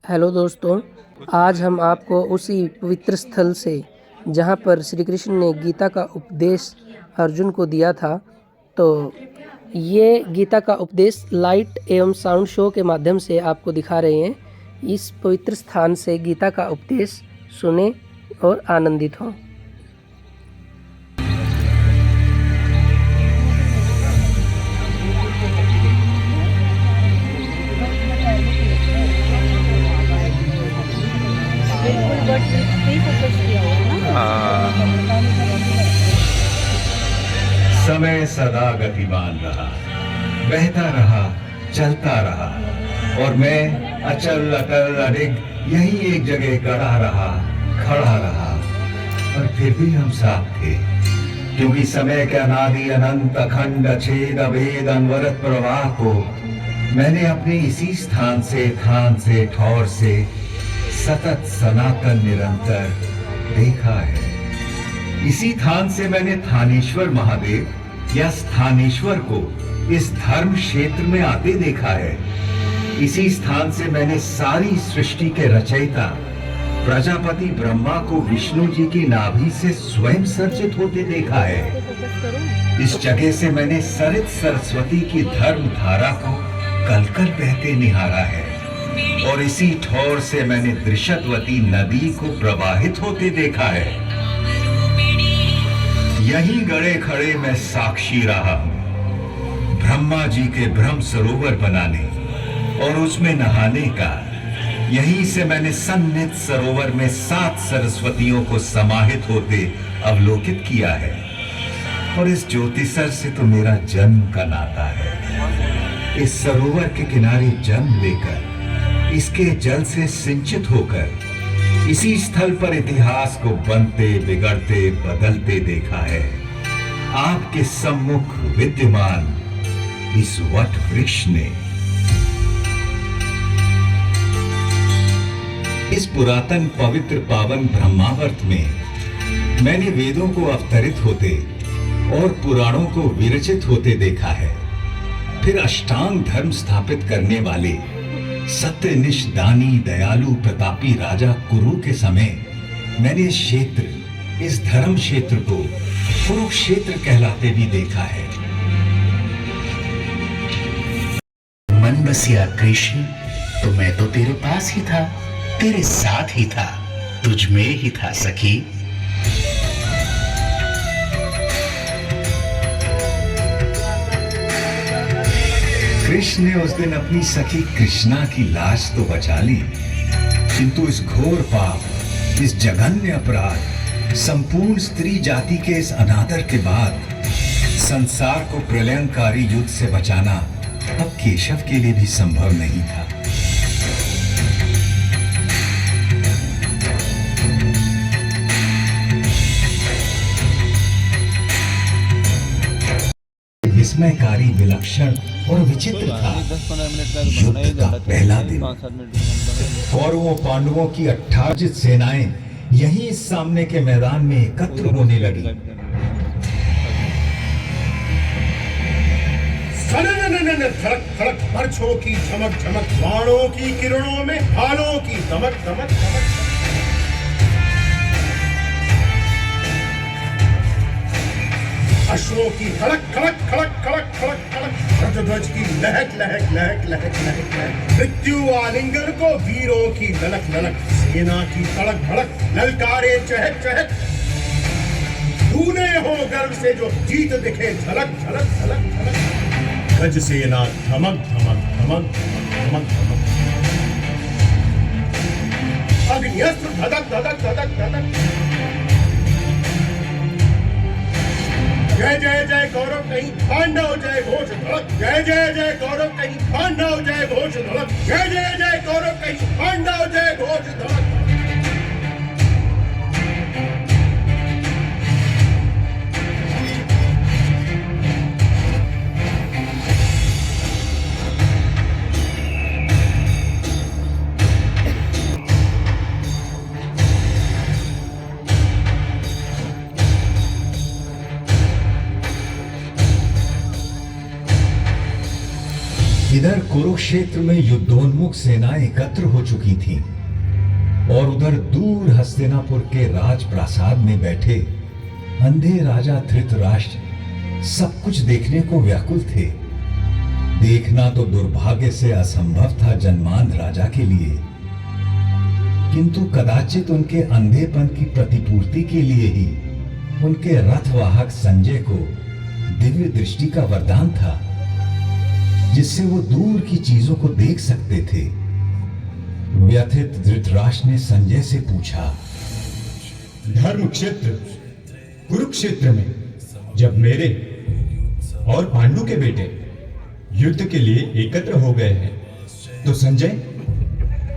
Hello दोस्तों, आज हम आपको उसी पवित्र स्थल से जहाँ पर श्री कृष्ण ने गीता का उपदेश अर्जुन को दिया था, तो ये गीता का उपदेश लाइट एवं साउंड शो के माध्यम से आपको दिखा रहे हैं। इस पवित्र स्थान से गीता का उपदेश सुने और आनंदित हों। समय सदा गतिमान रहा, बहता रहा, चलता रहा, और मैं अचल अटल अडिग यही एक जगह खड़ा रहा। और फिर भी हम साथ थे, क्योंकि समय के अनादि अनंत अखंड अछेद अभेद अनवरत प्रवाह को मैंने अपने इसी स्थान से, थान से, ठौर से सतत सनातन निरंतर देखा है। इसी थान से मैंने थानेश्वर महादेव या स्थानेश्वर को इस धर्म क्षेत्र में आते देखा है। इसी स्थान से मैंने सारी सृष्टि के रचयिता प्रजापति ब्रह्मा को विष्णु जी की नाभि से स्वयं सर्जित होते देखा है। इस जगह से मैंने सरित सरस्वती की धर्म धारा को कलकल बहते निहारा है, और इसी ठौर से मैंने दृशतवती नदी को प्रवाहित होते देखा है। यहीं गड़े खड़े मैं साक्षी रहा हूं ब्रह्मा जी के ब्रह्म सरोवर बनाने और उसमें नहाने का। यहीं से मैंने सन्निध सरोवर में 7 सरस्वतियों को समाहित होते अवलोकित किया है, और इस ज्योतिसर से तो मेरा जन्म का नाता है। इस सरोवर के किनारे जन्म लेकर, इसके जल से सिंचित होकर इसी स्थल पर इतिहास को बनते, बिगड़ते, बदलते देखा है। आपके सम्मुख विद्यमान इस वट वृक्ष ने। इस पुरातन पवित्र पावन ब्रह्मावर्त में मैंने वेदों को अवतरित होते और पुराणों को विरचित होते देखा है। फिर अष्टांग धर्म स्थापित करने वाले सत्यनिष्ठ दानी दयालु प्रतापी राजा कुरु के समय मैंने इस क्षेत्र, इस धर्म क्षेत्र को कुरुक्षेत्र कहलाते भी देखा है। मन बसिया कृष्ण, तो मैं तो तेरे पास ही था, तेरे साथ ही था, तुझ में ही था सखी। कृष्ण ने उस दिन अपनी सखी कृष्णा की लाश तो बचा ली, किंतु इस घोर पाप, इस जघन्य अपराध, संपूर्ण स्त्री जाति के इस अनादर के बाद संसार को प्रलयंकारी युद्ध से बचाना अब केशव के लिए भी संभव नहीं था। विस्मयकारी, विलक्षण और विचित्र था युद्ध का पहला दिन। कौरवों पांडवों की 18 सेनाएं यहीं इस सामने के मैदान में एकत्र होने लगी। धड़क धड़क बरछों की झमक झमक, बाणों की किरणों में भालों की दमक दमक दमक। अश्वों की धड़क धड़क खड़क खड़क खड़क खड़क, रथध्वज की लहक लहक लहक लहक लहक लहक, मृत्यु आलिंगन को वीरों की ललक ललक, सेना की तड़क भड़क, ललकारे चहक चहक, तूने हो गर्व से जो जीत दिखे झलक झलक झलक झलक, गज सेना धमक धमक धमक धमक धमक, अग्नियस्त्र धधक धधक धधक धधक। जय जय जय गौरव कहीं पांडव जय घोष धड़क, जय जय जय गौरव कहीं पांडव जय घोष धड़क, जय जय जय गौरव कहीं पांडव जय घोष धड़क। इधर इधर कुरुक्षेत्र में युद्धोन्मुख सेनाएं एकत्र हो चुकी थीं और उधर दूर हस्तिनापुर के राजप्रासाद में बैठे अंधे राजा धृतराष्ट्र सब कुछ देखने को व्याकुल थे। देखना तो दुर्भाग्य से असंभव था जन्मांध राजा के लिए, किंतु कदाचित उनके अंधेपन की प्रतिपूर्ति के लिए ही उनके रथवाहक संजय को दिव्य दृष्टि का वरदान था, जिससे वो दूर की चीजों को देख सकते थे। व्यथित धृतराष्ट्र ने संजय से पूछा, धर्म क्षेत्र कुरुक्षेत्र में जब मेरे और पांडु के बेटे युद्ध के लिए एकत्र हो गए हैं, तो संजय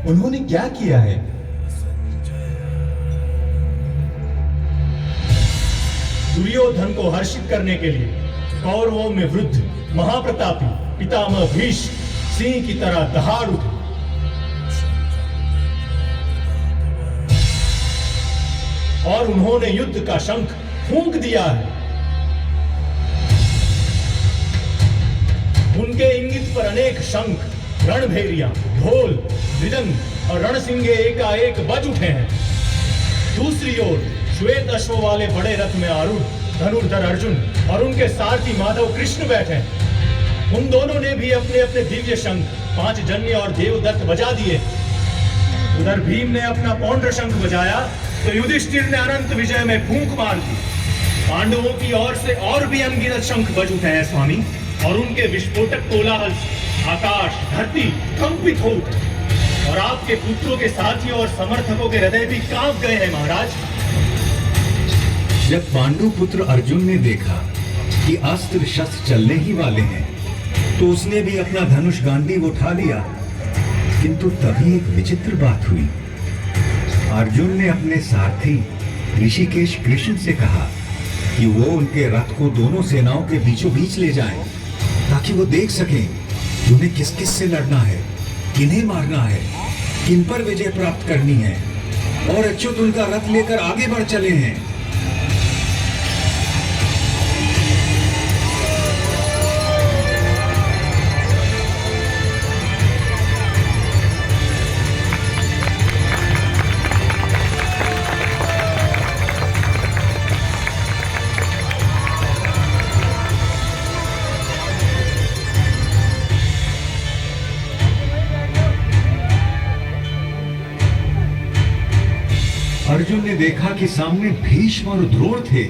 उन्होंने क्या किया है? दुर्योधन को हर्षित करने के लिए कौरवों में वृद्ध महाप्रतापी पितामह भीष्म सिंह की तरह दहाड़ उठे और उन्होंने युद्ध का शंख फूंक दिया है। उनके इंगित पर अनेक शंख, रणभेरियां, ढोल, मृदंग और रणसिंगे एकाएक बज उठे हैं। दूसरी ओर श्वेत अश्व वाले बड़े रथ में आरूढ़ धनुर्धर अर्जुन और उनके सारथी माधव कृष्ण बैठे हैं। उन दोनों ने भी अपने अपने दिव्य शंख पांचजन्य और देवदत्त बजा दिए। उधर भीम ने अपना पौंड्र शंख बजाया तो युधिष्ठिर ने अनंत विजय में फूंक मार दी। पांडवों की ओर से और भी अनगिनत शंख बज उठे हैं स्वामी, और उनके विस्फोटक कोलाहल से आकाश धरती कंपित हो उठे और आपके पुत्रों के साथियों और समर्थकों के हृदय भी कांप गए हैं महाराज। जब पांडु पुत्र अर्जुन ने देखा कि अस्त्र शस्त्र चलने ही वाले हैं, तो उसने भी अपना धनुष गांडीव उठा लिया। किंतु तभी एक विचित्र बात हुई। अर्जुन ने अपने सारथी ऋषिकेश कृष्ण से कहा कि वो उनके रथ को दोनों सेनाओं के बीचों बीच ले जाएं, ताकि वो देख सकें कि उन्हें किस किस से लड़ना है, किन्हें मारना है, किन पर विजय प्राप्त करनी है। और अच्युत उनका रथ लेकर आगे बढ़ चले हैं। अर्जुन ने देखा कि सामने भीष्म और द्रोण थे।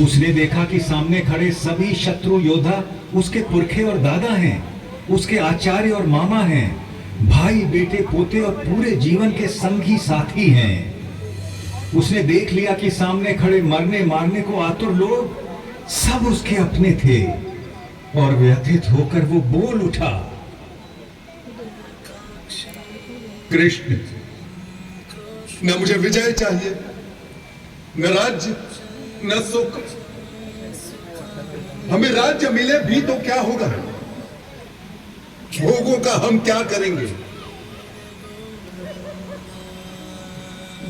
उसने देखा कि सामने खड़े सभी शत्रु योद्धा उसके पुरखे और दादा हैं, उसके आचार्य और मामा हैं, भाई बेटे पोते और पूरे जीवन के संगी साथी हैं। उसने देख लिया कि सामने खड़े मरने मारने को आतुर लोग सब उसके अपने थे, और व्यथित होकर वो बोल उठा, कृष्ण, न मुझे विजय चाहिए, न राज्य, न सुख। हमें राज्य मिले भी तो क्या होगा? भोगों का हम क्या करेंगे?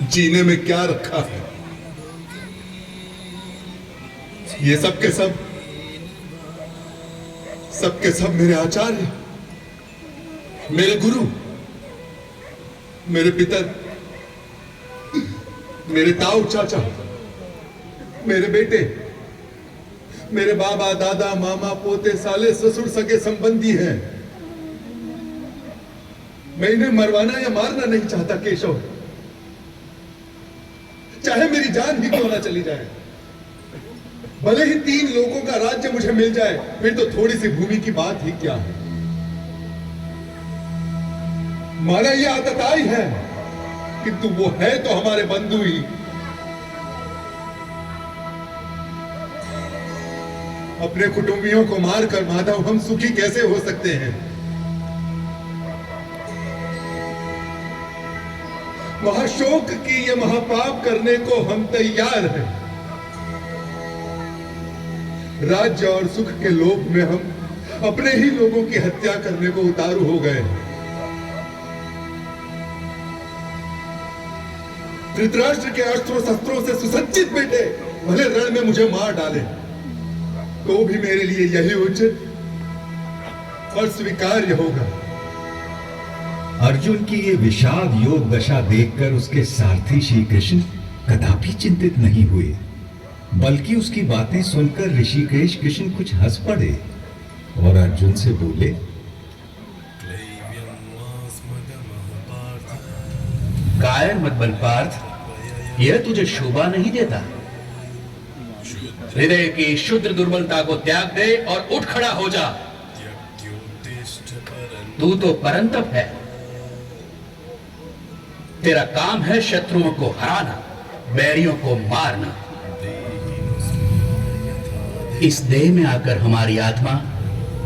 जीने में क्या रखा है? ये सब मेरे आचार्य, मेरे गुरु, मेरे पितर, मेरे ताऊ चाचा, मेरे बेटे, मेरे बाबा दादा मामा पोते साले ससुर सगे संबंधी हैं। मैं इन्हें मरवाना या मारना नहीं चाहता केशव, चाहे मेरी जान ही क्यों ना चली जाए। भले ही 3 लोगों का राज्य मुझे मिल जाए, फिर तो थोड़ी सी भूमि की बात ही क्या है। माना यह आतताई है, किंतु वो है तो हमारे बंधु ही। अपने कुटुंबियों को मारकर माधव हम सुखी कैसे हो सकते हैं? महाशोक की ये महापाप करने को हम तैयार हैं। राज्य और सुख के लोभ में हम अपने ही लोगों की हत्या करने को उतारू हो गए। धृतराष्ट्र के अस्त्रों शस्त्रों से सुसज्जित बेटे भले रण में मुझे मार डाले, तो भी मेरे लिए यही उचित और स्वीकार्य होगा। अर्जुन की ये विषाद योग दशा देखकर उसके सारथी श्री कृष्ण कदापि चिंतित नहीं हुए, बल्कि उसकी बातें सुनकर ऋषिकेश कृष्ण कुछ हंस पड़े और अर्जुन से बोले, कायर मत बन पार्थ, यह तुझे शोभा नहीं देता। हृदय की शुद्ध दुर्बलता को त्याग दे और उठ खड़ा हो जा। तू तो परंतप है, तेरा काम है शत्रुओं को हराना, बैरियों को मारना। इस देह में आकर हमारी आत्मा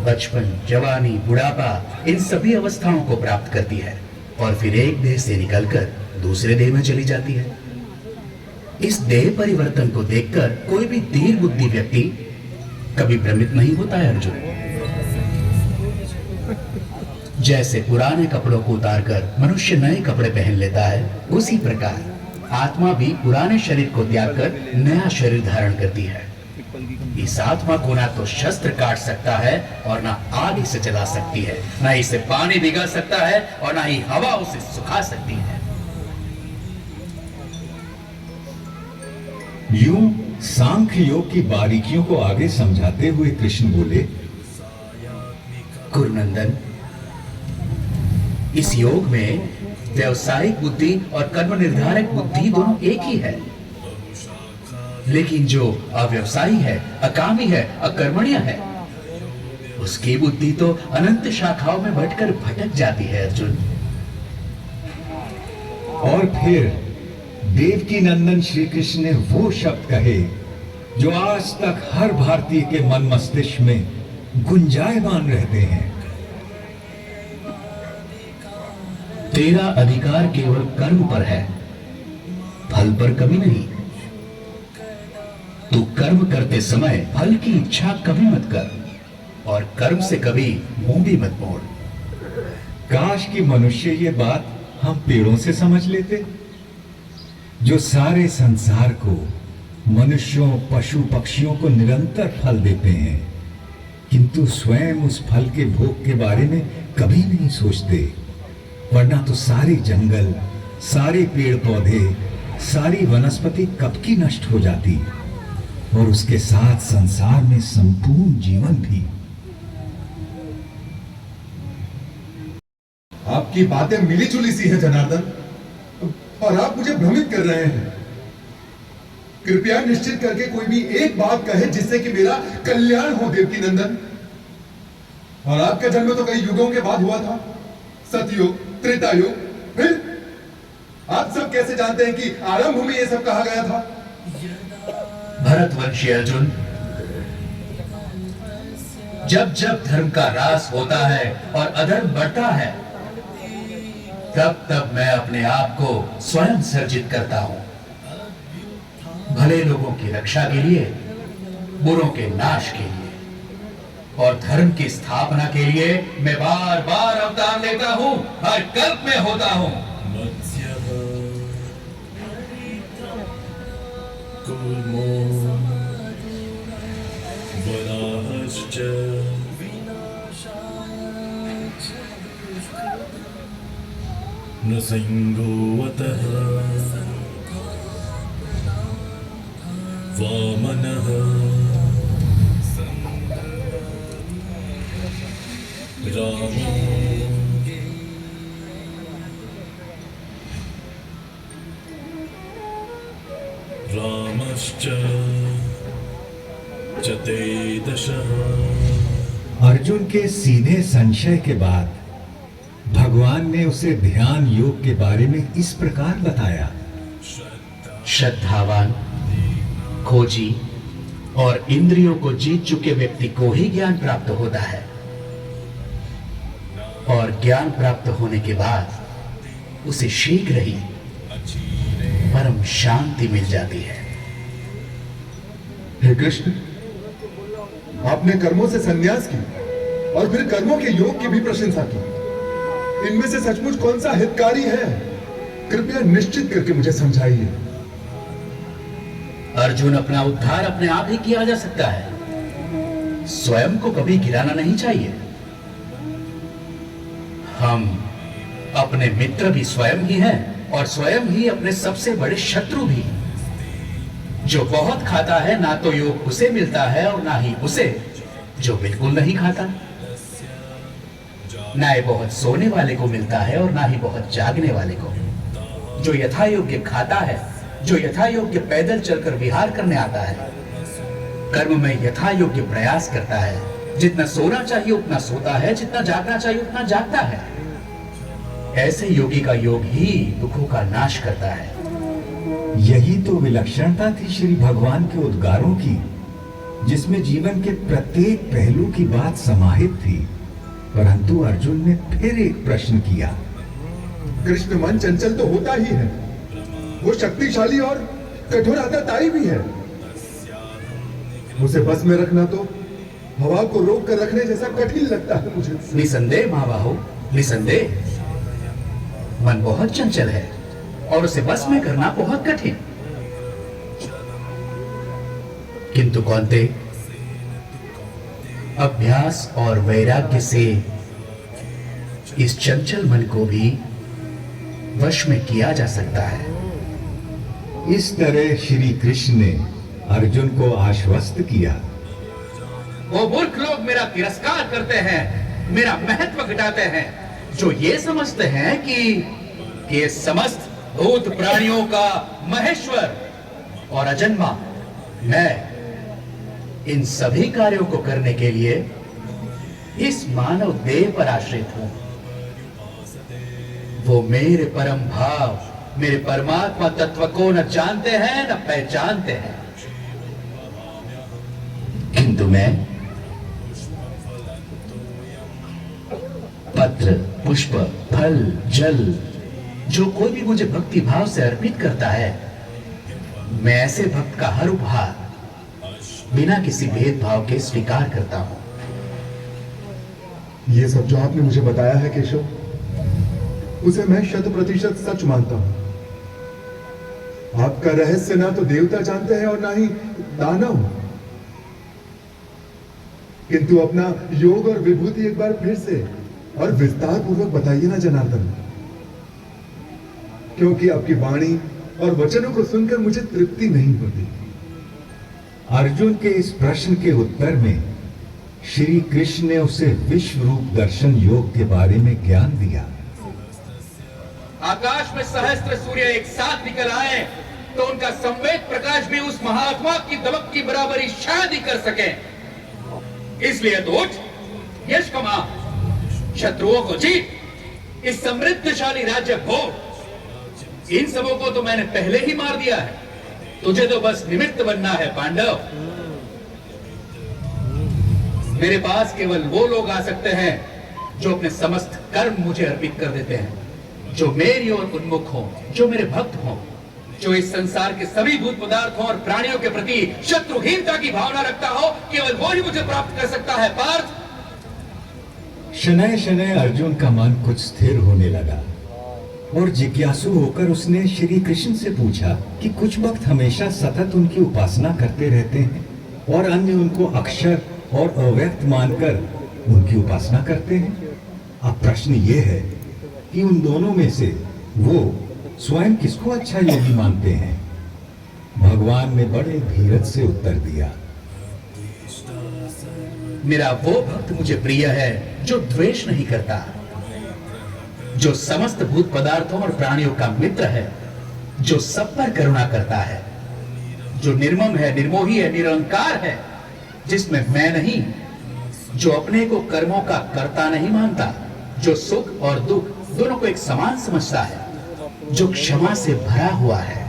बचपन, जवानी, बुढ़ापा इन सभी अवस्थाओं को प्राप्त करती है और फिर एक देह से निकलकर दूसरे देह में चली जाती है। इस देह परिवर्तन को देखकर कोई भी धीर बुद्धि व्यक्ति कभी भ्रमित नहीं होता है अर्जुन। जैसे पुराने कपड़ों को उतारकर मनुष्य नए कपड़े पहन लेता है, उसी प्रकार आत्मा भी पुराने शरीर को त्याग कर नया शरीर धारण करती है। इस आत्मा को ना तो शस्त्र काट सकता है और ना आग इसे जला सकती है, ना इसे पानी भिगा सकता है और ना ही हवा उसे सुखा सकती है। यूं सांख्य योग की बारीकियों को आगे समझाते हुए कृष्ण बोले, कुरुनंदन, इस योग में व्यवसायिक बुद्धि और कर्म निर्धारक बुद्धि दोनों एक ही है, लेकिन जो अव्यवसायी है, अकामी है, अकर्मण्य है, उसकी बुद्धि तो अनंत शाखाओं में बंटकर भटक जाती है अर्जुन। और फिर देवकी नंदन श्री कृष्ण ने वो शब्द कहे जो आज तक हर भारतीय के मन मस्तिष्क में गुंजायमान रहते हैं। तेरा अधिकार केवल कर्म पर है, फल पर कभी नहीं। तू कर्म करते समय फल की इच्छा कभी मत कर और कर्म से कभी मुंह भी मत मोड़। काश कि मनुष्य ये बात हम पेड़ों से समझ लेते, जो सारे संसार को, मनुष्यों, पशु पक्षियों को निरंतर फल देते हैं, किंतु स्वयं उस फल के भोग के बारे में कभी नहीं सोचते। वरना तो सारे जंगल, सारे पेड़ पौधे, सारी वनस्पति कब की नष्ट हो जाती और उसके साथ संसार में संपूर्ण जीवन भी। आपकी बातें मिली जुली सी है जनार्दन, और आप मुझे भ्रमित कर रहे हैं। कृपया निश्चित करके कोई भी एक बात कहे जिससे कि मेरा कल्याण हो देवकी नंदन। और आपका जन्म तो कई युगों के बाद हुआ था, सतयुग, त्रेता युग। फिर आप सब कैसे जानते हैं कि आरंभ में यह सब कहा गया था? भरतवंशी अर्जुन, जब जब धर्म का ह्रास होता है और अधर्म बढ़ता है, तब तब मैं अपने आप को स्वयं सर्जित करता हूं। भले लोगों की रक्षा के लिए, बुरों के नाश के लिए और धर्म की स्थापना के लिए मैं बार बार अवतार लेता हूं, हर कल्प में होता हूं। नृसिंहोऽवतः वामनः रामो रामश्च चतुर्दशः। अर्जुन के सीधे संशय के बाद भगवान ने उसे ध्यान योग के बारे में इस प्रकार बताया। श्रद्धावान, खोजी और इंद्रियों को जीत चुके व्यक्ति को ही ज्ञान प्राप्त होता है और ज्ञान प्राप्त होने के बाद उसे शीघ्र ही परम शांति मिल जाती है। हे कृष्ण, आपने कर्मों से संन्यास की और फिर कर्मों के योग की भी प्रशंसा की। इनमें से सचमुच कौन सा हितकारी है? कृपया निश्चित करके मुझे समझाइए। अर्जुन, अपना उद्धार अपने आप ही किया जा सकता है, स्वयं को कभी गिराना नहीं चाहिए। हम अपने मित्र भी स्वयं ही हैं और स्वयं ही अपने सबसे बड़े शत्रु भी। जो बहुत खाता है ना तो योग उसे मिलता है और ना ही उसे जो बिल्कुल नहीं खाता। ना ही बहुत सोने वाले को मिलता है और ना ही बहुत जागने वाले को। जो यथा योग्य खाता है, जो यथा योग्य पैदल चलकर विहार करने आता है, कर्म में यथा योग्य प्रयास करता है, जितना सोना चाहिए उतना सोता है, जितना जागना चाहिए उतना जागता है, ऐसे योगी का योग ही दुखों का नाश करता है। यही तो विलक्षणता थी श्री भगवान के उद्गारों की, जिसमें जीवन के प्रत्येक पहलू की बात समाहित थी। परंतु अर्जुन ने फिर एक प्रश्न किया। कृष्ण मन चंचल तो होता ही है, वो शक्तिशाली और कठोर आदताई भी है। उसे बस में रखना तो हवा को रोक कर रखने जैसा कठिन लगता है मुझे। निसंदेह महाबाहो, निसंदेह मन बहुत चंचल है और उसे बस में करना बहुत कठिन। किंतु कौन्ते, अभ्यास और वैराग्य से इस चंचल मन को भी वश में किया जा सकता है। इस तरह श्री कृष्ण ने अर्जुन को आश्वस्त किया। वो मूर्ख लोग मेरा तिरस्कार करते हैं, मेरा महत्व घटाते हैं, जो ये समझते हैं कि ये समस्त भूत प्राणियों का महेश्वर और अजन्मा मैं इन सभी कार्यों को करने के लिए इस मानव देह पर आश्रित हूं। वो मेरे परम भाव, मेरे परमात्मा तत्व को न जानते हैं न पहचानते हैं। किंतु मैं पत्र, पुष्प, फल, जल, जो कोई भी मुझे भक्ति भाव से अर्पित करता है, मैं ऐसे भक्त का हर उपहार बिना किसी भेदभाव के स्वीकार करता हूं। ये सब जो आपने मुझे बताया है केशव, उसे मैं 100% सच मानता हूं। आपका रहस्य ना तो देवता जानते हैं और ना ही दानव। किंतु अपना योग और विभूति एक बार फिर से और विस्तार पूर्वक बताइए ना जनार्दन, क्योंकि आपकी वाणी और वचनों को सुनकर मुझे तृप्ति नहीं होती। अर्जुन के इस प्रश्न के उत्तर में श्री कृष्ण ने उसे विश्व रूप दर्शन योग के बारे में ज्ञान दिया। आकाश में सहस्त्र सूर्य एक साथ निकल आए तो उनका संवेद प्रकाश भी उस महात्मा की दमक की बराबरी शायद ही कर सके। इसलिए तो उठ, यश कमा, शत्रुओं को जीत, इस समृद्धशाली राज्य भोग। इन सबों को तो मैंने पहले ही मार दिया है, तुझे तो बस निमित्त बनना है पांडव। मेरे पास केवल वो लोग आ सकते हैं जो अपने समस्त कर्म मुझे अर्पित कर देते हैं, जो मेरी ओर उन्मुख हो, जो मेरे भक्त हो, जो इस संसार के सभी भूत पदार्थों और प्राणियों के प्रति शत्रुहीनता की भावना रखता हो, केवल वो ही मुझे प्राप्त कर सकता है। पार्थ, शनय शनय अर्जुन का मन कुछ स्थिर होने लगा और जिज्ञासु होकर उसने श्री कृष्ण से पूछा कि कुछ भक्त हमेशा सतत उनकी उपासना करते रहते हैं और अन्य उनको अक्षर और अव्यक्त मानकर उनकी उपासना करते हैं। अब प्रश्न ये है कि उन दोनों में से वो स्वयं किसको अच्छा योगी मानते हैं? भगवान ने बड़े धीरज से उत्तर दिया। मेरा वो भक्त मुझे प्रिय है जो द्वेष नहीं करता, जो समस्त भूत पदार्थों और प्राणियों का मित्र है, जो सब पर करुणा करता है, जो निर्मम है, निर्मोही है, निरंकार है, जिसमें मैं नहीं, जो अपने को कर्मों का कर्ता नहीं मानता, जो सुख और दुख दोनों को एक समान समझता है, जो क्षमा से भरा हुआ है।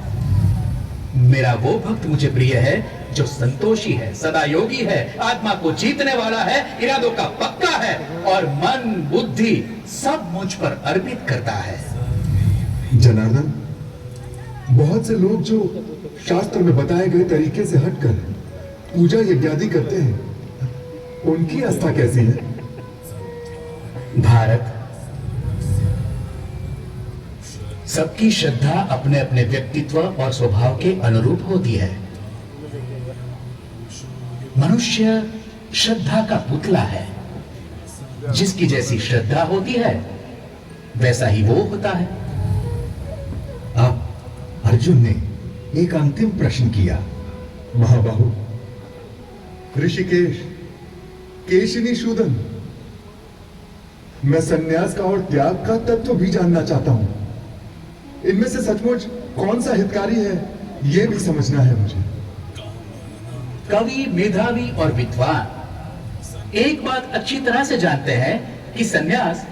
मेरा वो भक्त मुझे प्रिय है जो संतोषी है, सदा योगी है, आत्मा को जीतने वाला है, इरादों का पक्का है और मन बुद्धि सब मुझ पर अर्पित करता है। जनार्दन, बहुत से लोग जो शास्त्र में बताए गए तरीके से हटकर पूजा यज्ञादि करते हैं, उनकी आस्था कैसी है? भारत, सबकी श्रद्धा अपने अपने व्यक्तित्व और स्वभाव के अनुरूप होती है। मनुष्य श्रद्धा का पुतला है, जिसकी जैसी श्रद्धा होती है वैसा ही वो होता है। अब अर्जुन ने एक अंतिम प्रश्न किया। महाबाहु, ऋषिकेश, केशिनी शूदन, मैं सन्यास का और त्याग का तत्व भी जानना चाहता हूं। इनमें से सचमुच कौन सा हितकारी है, यह भी समझना है मुझे। कवि, मेधावी और विद्वान एक बात अच्छी तरह से जानते हैं कि सन्यास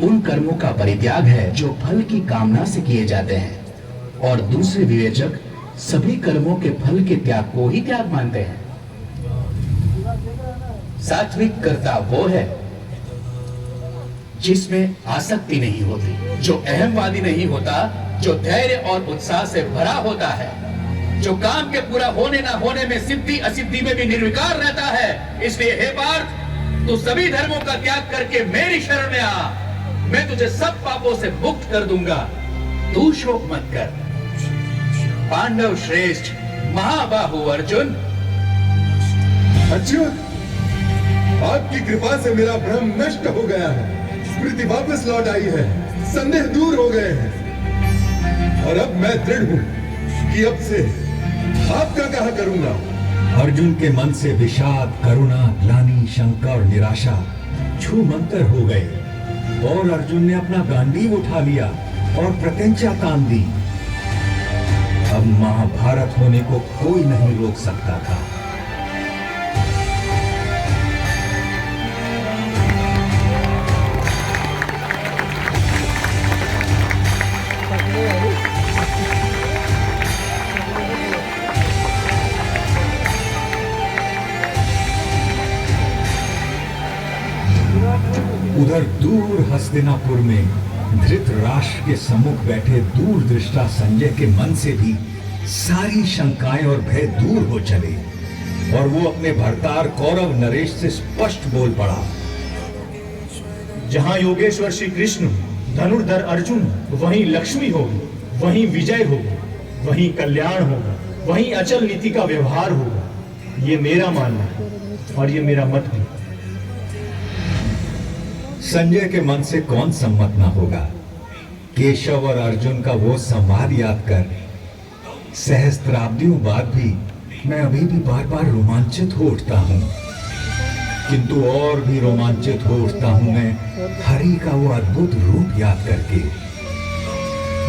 उन कर्मों का परित्याग है जो फल की कामना से किए जाते हैं, और दूसरे विवेचक सभी कर्मों के फल के त्याग को ही त्याग मानते हैं। सात्विक कर्ता वो है जिसमें आसक्ति नहीं होती, जो अहमवादी नहीं होता, जो धैर्य और उत्साह से भरा होता है, जो काम के पूरा होने ना होने में सिद्धि असिद्धि में भी निर्विकार रहता है। इसलिए हे पार्थ, तू सभी धर्मों का त्याग करके मेरी शरण में आ, मैं तुझे सब पापों से मुक्त कर दूंगा। तू शोक मत कर। पांडव श्रेष्ठ महाबाहु अर्जुन। अच्छा, आपकी कृपा से मेरा भ्रम नष्ट हो गया है, स्मृति वापस लौट आई है, संदेह दूर हो गए हैं, और अब मैं दृढ़ हूं कि अब से आपका कहा करूंगा। अर्जुन के मन से विषाद, करुणा, ग्लानि, शंका और निराशा छूमंतर हो गए, और अर्जुन ने अपना गांडीव उठा लिया और प्रत्यंचा तान दी। अब महाभारत होने को कोई नहीं रोक सकता था। उधर दूर हस्तिनापुर में धृतराष्ट्र के सम्मुख बैठे दूरदृष्टा संजय के मन से भी सारी शंकाएं और भय दूर हो चले, और वो अपने भरतार कौरव नरेश से स्पष्ट बोल पड़ा। जहां योगेश्वर श्री कृष्ण, धनुर्धर अर्जुन, वहीं लक्ष्मी होगी, वहीं विजय होगी, वहीं कल्याण होगा, वहीं अचल नीति का व्यवहार होगा। ये मेरा मानना है और ये मेरा मत भी। संजय के मन से कौन सम्मत ना होगा। केशव और अर्जुन का वो संवाद याद कर सहस्त्राब्दियों बाद भी मैं अभी भी बार बार रोमांचित हो उठता हूँ, किंतु और भी रोमांचित हो उठता हूँ मैं हरि का वो अद्भुत रूप याद करके,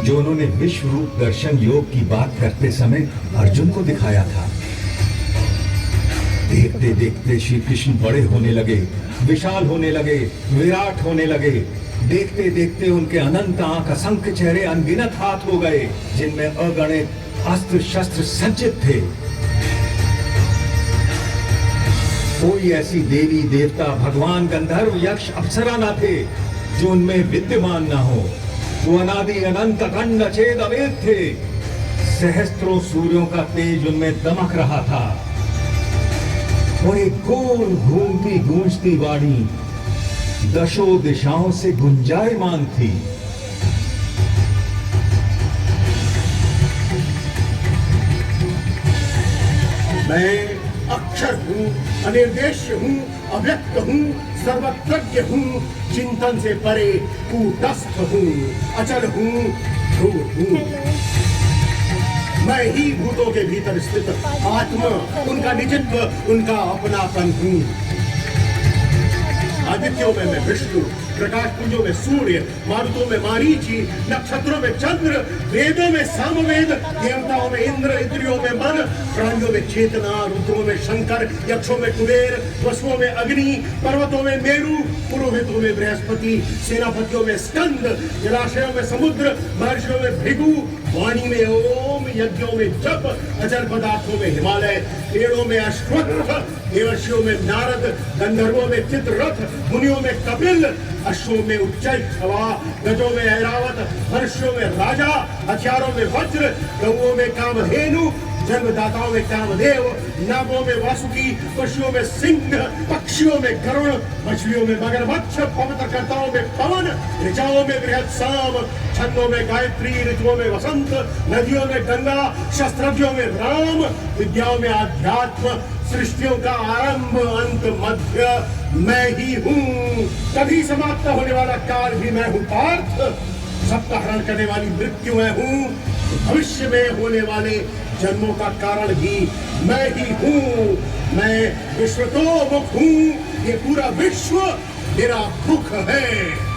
जो उन्होंने विश्व रूप दर्शन योग की बात करते समय अर्जुन को दिखाया था। देखते देखते श्री कृष्ण बड़े होने लगे, विशाल होने लगे, विराट होने लगे। देखते देखते उनके अनंत आंख, असंख्य चेहरे, अनगिनत हाथ हो गए, जिनमें अगणित अस्त्र शस्त्र सज्जित थे। कोई ऐसी देवी देवता, भगवान, गंधर्व, यक्ष, अप्सरा न थे जो उनमें विद्यमान न हो। वो अनादि अनंत अखंड अछेद अवेद थे। सहस्त्रों सूर्यों का तेज उनमें दमक रहा था, और एक गोल घूमती गूंजती वाणी दशों दिशाओं से गुंजायमान थी। मैं अक्षर हूँ, अनिर्देश्य हूँ, अव्यक्त हूँ, सर्वज्ञ हूँ, चिंतन से परे कूटस्थ हूँ, अचल हूँ, ध्रुव हूँ। मैं ही भूतों के भीतर स्थित आत्मा, उनका निजित्व, उनका अपनापन हूँ। आदित्यों में मैं विष्णु, प्रकाश पुंजों में सूर्य, मारुतों में मारीचि, नक्षत्रों में चंद्र, वेदों में सामवेद, देवताओं में इंद्र, इंद्रियों में मन, प्राणियों में चेतना, रुद्रों में शंकर, यक्षों में कुबेर, वसुओं में अग्नि, पर्वतों में मेरु, पुरोहितों में बृहस्पति, सेनापतियों में स्कंद, जलाशयों में समुद्र, महर्षियों में भृगु, वाणी में ओम, यज्ञों में जप, अचल पदार्थों में हिमालय, पेड़ों में अश्वत्थ, देवर्षियों में नारद, गंधर्वों में चित्ररथ, मुनियों में कपिल, अश्वों में उच्चैःछवा, गजों में ऐरावत, मनुष्यों में राजा, हथियारों में वज्र, गौओं में कामधेनु, जन्मदाताओं में कामदेव, नागों में वासुकी, पशुओं में सिंह, पक्षियों में गरुड़, मछलियों में मगरमच्छ, पवित्रकर्ताओं में पवन, ऋचाओं में बृहत्साम, छंदों में गायत्री, ऋतुओं में वसंत, नदियों में गंगा, शस्त्रज्ञों में राम, विद्याओं में आध्यात्म, सृष्टियों का आरंभ अंत मध्य मैं ही हूँ। कभी समाप्त होने वाला काल भी मैं हूँ पार्थ। सबका हरण करने वाली मृत्यु मैं हूँ। भविष्य में होने वाले जन्मों का कारण भी मैं ही हूँ। मैं विश्वतोमुख हूँ। ये पूरा विश्व मेरा मुख है।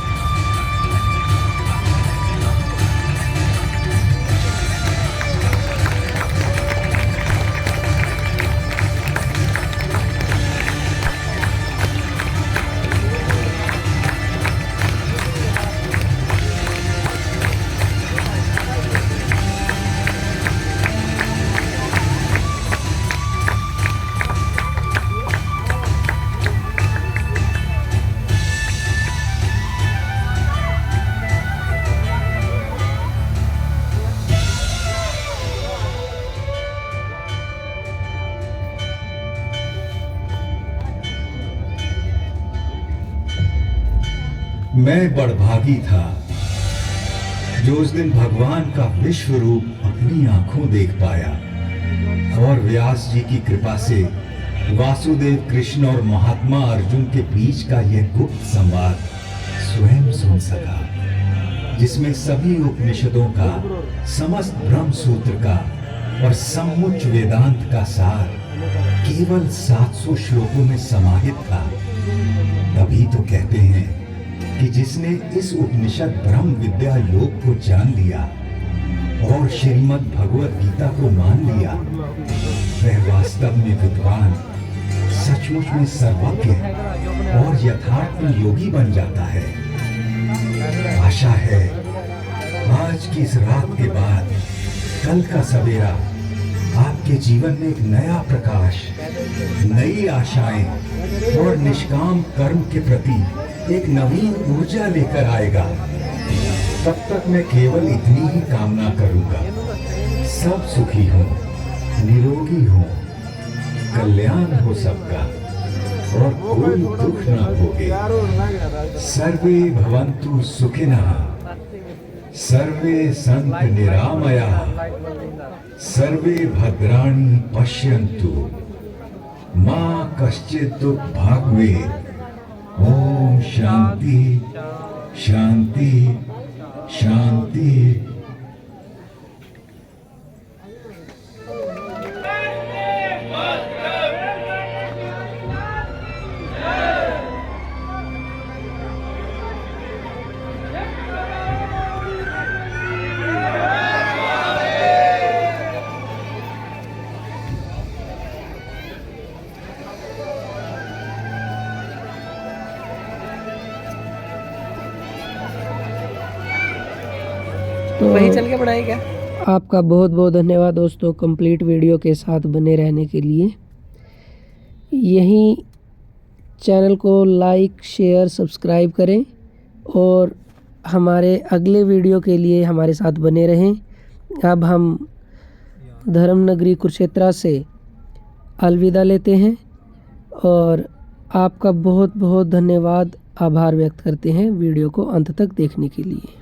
मैं बड़भागी था जो उस दिन भगवान का विश्व रूप अपनी आंखों देख पाया और व्यास जी की कृपा से वासुदेव कृष्ण और महात्मा अर्जुन के बीच का यह गुप्त संवाद स्वयं सुन सका, जिसमें सभी उपनिषदों का, समस्त ब्रह्म सूत्र का और समुच्च वेदांत का सार केवल 700 श्लोकों में समाहित था। तभी तो कहते हैं कि जिसने इस उपनिषद ब्रह्म विद्या योग को जान लिया और श्रीमद् भगवत गीता को मान लिया, वह वास्तव में विद्वान, सचमुच में सर्वज्ञ और यथार्थ में योगी बन जाता है। आशा है आज की इस रात के बाद कल का सवेरा आपके जीवन में एक नया प्रकाश, नई आशाएं और निष्काम कर्म के प्रति एक नवीन ऊर्जा लेकर आएगा। तब तक मैं केवल इतनी ही कामना करूंगा, सब सुखी हो, निरोगी हो, कल्याण हो सबका और कोई दुख ना भोगे। सर्वे भवन्तु सुखिनः, सर्वे सन्तु निरामयाः, सर्वे भद्राणि पश्यन्तु, मा कश्चित् दुःखभाग् भवेत्। ओम शांति शांति शांति। तो वही चल के बनाए क्या। आपका बहुत बहुत धन्यवाद दोस्तों, कंप्लीट वीडियो के साथ बने रहने के लिए। यही चैनल को लाइक, शेयर, सब्सक्राइब करें और हमारे अगले वीडियो के लिए हमारे साथ बने रहें। अब हम धर्मनगरी कुरुक्षेत्र से अलविदा लेते हैं और आपका बहुत बहुत धन्यवाद, आभार व्यक्त करते हैं वीडियो को अंत तक देखने के लिए।